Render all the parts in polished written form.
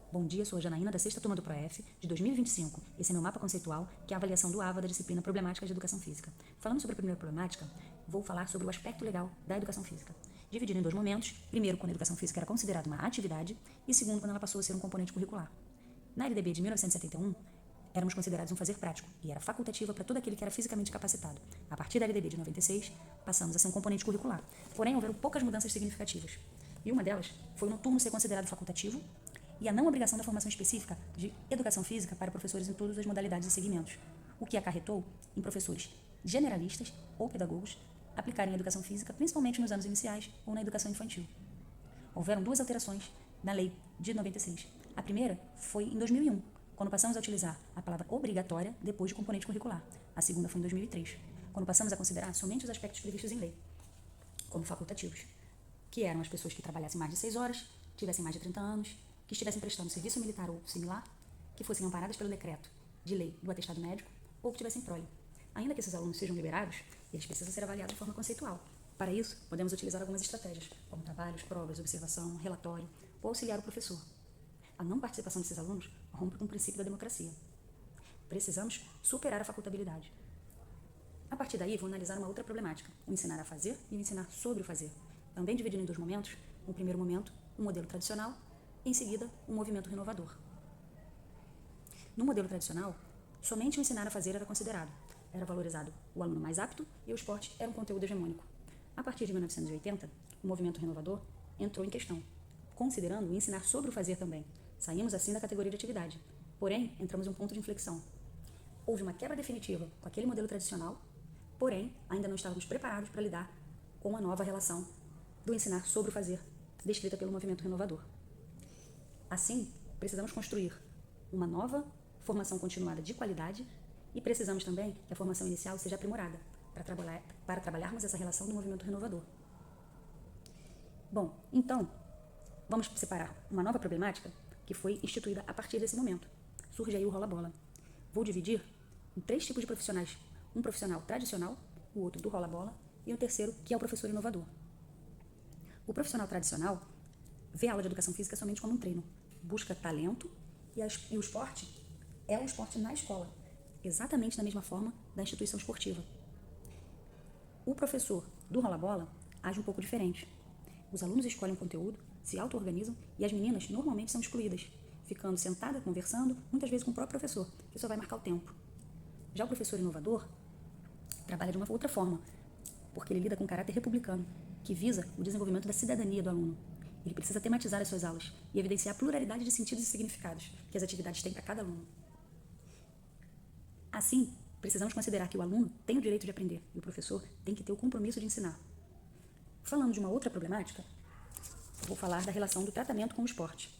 Bom dia, sou a Janaína da sexta turma do ProF, de 2025. Esse é meu mapa conceitual, que é a avaliação do AVA da disciplina Problemática de Educação Física. Falando sobre a primeira problemática, vou falar sobre o aspecto legal da educação física. Dividido em dois momentos, primeiro quando a educação física era considerada uma atividade e segundo quando ela passou a ser um componente curricular. Na LDB de 1971, éramos considerados um fazer prático e era facultativa para todo aquele que era fisicamente capacitado. A partir da LDB de 96, passamos a ser um componente curricular. Porém, houveram poucas mudanças significativas. E uma delas foi o noturno ser considerado facultativo e a não obrigação da formação específica de educação física para professores em todas as modalidades e segmentos, o que acarretou em professores generalistas ou pedagogos aplicarem a educação física principalmente nos anos iniciais ou na educação infantil. Houveram duas alterações na lei de 96. A primeira foi em 2001, quando passamos a utilizar a palavra obrigatória depois de componente curricular. A segunda foi em 2003, quando passamos a considerar somente os aspectos previstos em lei, como facultativos, que eram as pessoas que trabalhassem mais de 6 horas, tivessem mais de 30 anos, que estivessem prestando serviço militar ou similar, que fossem amparadas pelo decreto de lei do atestado médico ou que tivessem prole. Ainda que esses alunos sejam liberados, eles precisam ser avaliados de forma conceitual. Para isso, podemos utilizar algumas estratégias, como trabalhos, provas, observação, relatório, ou auxiliar o professor. A não participação desses alunos rompe com o princípio da democracia. Precisamos superar a facultabilidade. A partir daí, vou analisar uma outra problemática, o ensinar a fazer e o ensinar sobre o fazer. Também dividindo em dois momentos, no primeiro momento, um modelo tradicional, em seguida, um movimento renovador. No modelo tradicional, somente o ensinar a fazer era considerado. Era valorizado o aluno mais apto e o esporte era um conteúdo hegemônico. A partir de 1980, o movimento renovador entrou em questão, considerando o ensinar sobre o fazer também. Saímos assim da categoria de atividade, porém, entramos em um ponto de inflexão. Houve uma quebra definitiva com aquele modelo tradicional, porém, ainda não estávamos preparados para lidar com a nova relação do ensinar sobre o fazer, descrita pelo movimento renovador. Assim, precisamos construir uma nova formação continuada de qualidade e precisamos também que a formação inicial seja aprimorada para trabalharmos essa relação do movimento renovador. Bom, então, vamos separar uma nova problemática que foi instituída a partir desse momento. Surge aí o rola-bola. Vou dividir em 3 tipos de profissionais. Um profissional tradicional, o outro do rola-bola e o terceiro que é o professor inovador. O profissional tradicional vê a aula de educação física somente como um treino, busca talento e o esporte é o esporte na escola, exatamente da mesma forma da instituição esportiva. O professor do rola-bola age um pouco diferente. Os alunos escolhem o conteúdo, se auto-organizam e as meninas normalmente são excluídas, ficando sentada, conversando, muitas vezes com o próprio professor, que só vai marcar o tempo. Já o professor inovador trabalha de uma outra forma, porque ele lida com um caráter republicano, que visa o desenvolvimento da cidadania do aluno. Ele precisa tematizar as suas aulas e evidenciar a pluralidade de sentidos e significados que as atividades têm para cada aluno. Assim, precisamos considerar que o aluno tem o direito de aprender e o professor tem que ter o compromisso de ensinar. Falando de uma outra problemática, vou falar da relação do tratamento com o esporte.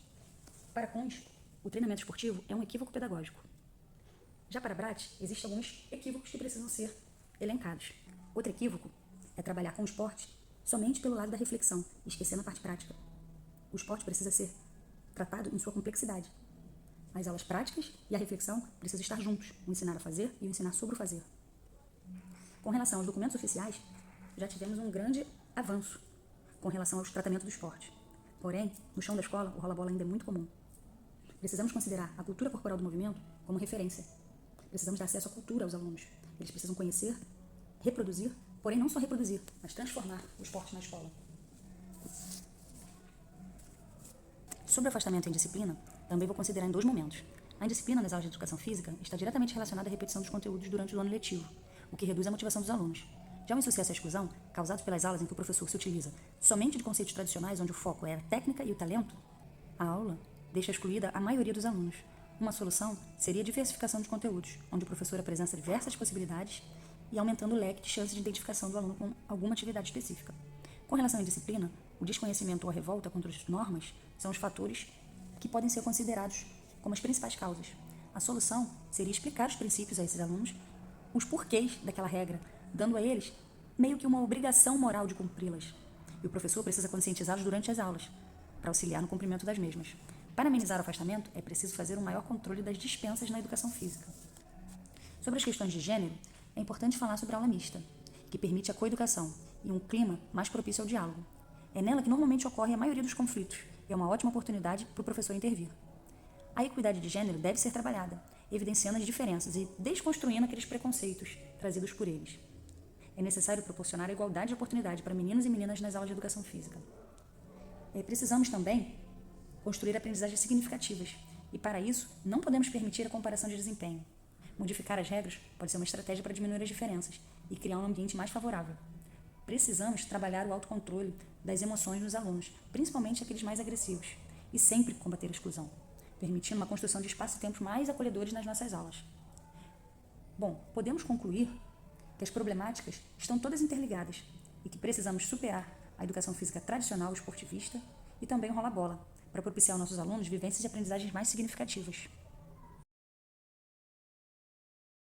Para Kuhn, o treinamento esportivo é um equívoco pedagógico. Já para Bratt, existem alguns equívocos que precisam ser elencados. Outro equívoco é trabalhar com o esporte somente pelo lado da reflexão, esquecendo a parte prática. O esporte precisa ser tratado em sua complexidade. As aulas práticas e a reflexão precisam estar juntos, o ensinar a fazer e o ensinar sobre o fazer. Com relação aos documentos oficiais, já tivemos um grande avanço com relação ao tratamento do esporte. Porém, no chão da escola, o rola-bola ainda é muito comum. Precisamos considerar a cultura corporal do movimento como referência. Precisamos dar acesso à cultura aos alunos. Eles precisam conhecer, reproduzir, porém não só reproduzir, mas transformar o esporte na escola. Sobre o afastamento em disciplina, também vou considerar em 2 momentos. A indisciplina nas aulas de educação física está diretamente relacionada à repetição dos conteúdos durante o ano letivo, o que reduz a motivação dos alunos. Já o insucesso e a exclusão, causados pelas aulas em que o professor se utiliza somente de conceitos tradicionais onde o foco é a técnica e o talento, a aula deixa excluída a maioria dos alunos. Uma solução seria a diversificação de conteúdos, onde o professor apresenta diversas possibilidades e aumentando o leque de chances de identificação do aluno com alguma atividade específica. Com relação à disciplina, o desconhecimento ou a revolta contra as normas são os fatores que podem ser considerados como as principais causas. A solução seria explicar os princípios a esses alunos, os porquês daquela regra, dando a eles meio que uma obrigação moral de cumpri-las. E o professor precisa conscientizá-los durante as aulas, para auxiliar no cumprimento das mesmas. Para amenizar o afastamento, é preciso fazer um maior controle das dispensas na educação física. Sobre as questões de gênero, é importante falar sobre a aula mista, que permite a coeducação e um clima mais propício ao diálogo. É nela que normalmente ocorre a maioria dos conflitos e é uma ótima oportunidade para o professor intervir. A equidade de gênero deve ser trabalhada, evidenciando as diferenças e desconstruindo aqueles preconceitos trazidos por eles. É necessário proporcionar a igualdade de oportunidade para meninos e meninas nas aulas de educação física. Precisamos também construir aprendizagens significativas e, para isso, não podemos permitir a comparação de desempenho. Modificar as regras pode ser uma estratégia para diminuir as diferenças e criar um ambiente mais favorável. Precisamos trabalhar o autocontrole das emoções nos alunos, principalmente aqueles mais agressivos, e sempre combater a exclusão, permitindo uma construção de espaços e tempos mais acolhedores nas nossas aulas. Bom, podemos concluir que as problemáticas estão todas interligadas e que precisamos superar a educação física tradicional esportivista e também o rola-bola, para propiciar aos nossos alunos vivências e aprendizagens mais significativas.